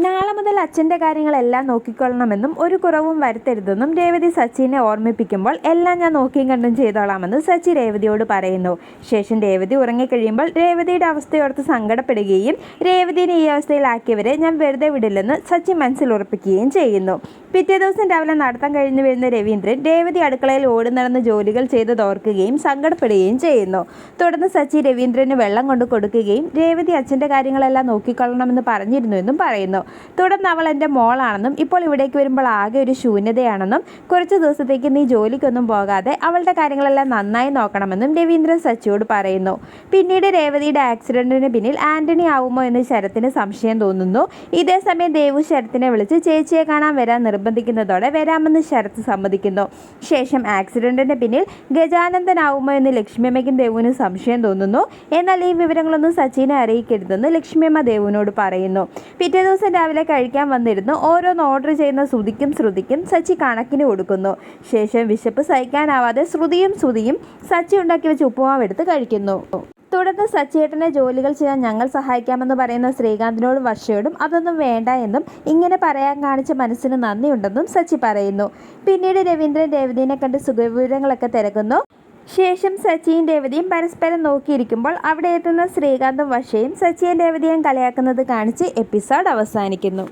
നാളെ മുതൽ അച്ഛൻ്റെ കാര്യങ്ങളെല്ലാം നോക്കിക്കൊള്ളണമെന്നും ഒരു കുറവും വരുത്തരുതെന്നും രേവതി സച്ചിനെ ഓർമ്മിപ്പിക്കുമ്പോൾ എല്ലാം ഞാൻ നോക്കിയും കണ്ടും ചെയ്തോളാമെന്ന് സച്ചി രേവതിയോട് പറയുന്നു. ശേഷം രേവതി ഉറങ്ങിക്കഴിയുമ്പോൾ രേവതിയുടെ അവസ്ഥയോർത്ത് സങ്കടപ്പെടുകയും രേവതിനെ ഈ അവസ്ഥയിലാക്കിയവരെ ഞാൻ വെറുതെ വിടില്ലെന്ന് സച്ചി മനസ്സിൽ ഉറപ്പിക്കുകയും ചെയ്യുന്നു. പിറ്റേ ദിവസം രാവിലെ നടത്താൻ കഴിഞ്ഞു വരുന്ന രവീന്ദ്രൻ രേവതി അടുക്കളയിൽ ഓടി നടന്ന് ജോലികൾ ചെയ്തതോർക്കുകയും സങ്കടപ്പെടുകയും ചെയ്യുന്നു. തുടർന്ന് സച്ചി രവീന്ദ്രന് വെള്ളം കൊണ്ട് കൊടുക്കുകയും രേവതി അച്ഛൻ്റെ കാര്യങ്ങളെല്ലാം നോക്കിക്കൊള്ളണമെന്ന് പറഞ്ഞിരുന്നുവെന്നും പറയുന്നു. തുടർന്ന് അവൾ എൻ്റെ മോളാണെന്നും ഇപ്പോൾ ഇവിടേക്ക് വരുമ്പോൾ ആകെ ഒരു ശൂന്യതയാണെന്നും കുറച്ച് ദിവസത്തേക്ക് നീ ജോലിക്കൊന്നും പോകാതെ അവളുടെ കാര്യങ്ങളെല്ലാം നന്നായി നോക്കണമെന്നും രവീന്ദ്രൻ സച്ചിയോട് പറയുന്നു. പിന്നീട് രേവതിയുടെ ആക്സിഡൻറ്റിന് പിന്നിൽ ആൻ്റണി ആവുമോ എന്ന് ശരത്തിന് സംശയം തോന്നുന്നു. ഇതേ സമയം ദേവു ശരത്തിനെ വിളിച്ച് ചേച്ചിയെ കാണാൻ വരാൻ നിർബന്ധിക്കുന്നതോടെ വരാമെന്ന് ശരത്ത് സമ്മതിക്കുന്നു. ശേഷം ആക്സിഡൻറ്റിന് പിന്നിൽ ഗജാനന്ദനാവുമോ എന്ന് ലക്ഷ്മിയമ്മയ്ക്കും ദേവുവിനും സംശയം തോന്നുന്നു. എന്നാൽ ഈ വിവരങ്ങളൊന്നും സച്ചിനെ അറിയിക്കരുതെന്ന് ലക്ഷ്മിയമ്മ ദേവുവിനോട് പറയുന്നു. പിറ്റേ ദിവസം രാവിലെ കഴിക്കാൻ വന്നിരുന്നു ഓരോന്ന് ഓർഡർ ചെയ്യുന്ന ശ്രുതിക്കും സച്ചി കണക്കിന് കൊടുക്കുന്നു. ശേഷം വിശപ്പ് സഹിക്കാനാവാതെ ശ്രുതിയും സച്ചി ഉണ്ടാക്കി വെച്ച് ഉപ്പുമാവ് എടുത്ത് കഴിക്കുന്നു. തുടർന്ന് സച്ചിയേട്ടനെ ജോലികൾ ചെയ്യാൻ ഞങ്ങൾ സഹായിക്കാമെന്ന് പറയുന്ന ശ്രീകാന്തിനോടും വർഷയോടും അതൊന്നും വേണ്ട എന്നും ഇങ്ങനെ പറയാൻ കാണിച്ച മനസ്സിന് നന്ദിയുണ്ടെന്നും സച്ചി പറയുന്നു. പിന്നീട് രവീന്ദ്രൻ രേവതിനെ കണ്ട് സുഖവിവരങ്ങളൊക്കെ തിരക്കുന്നു. ശേഷം സച്ചിയും രേവതിയും പരസ്പരം നോക്കിയിരിക്കുമ്പോൾ അവിടെ എത്തുന്ന ശ്രീകാന്തും വർഷയും സച്ചിയും രേവതിയും കളിയാക്കുന്നത് കാണിച്ച് എപ്പിസോഡ് അവസാനിക്കുന്നു.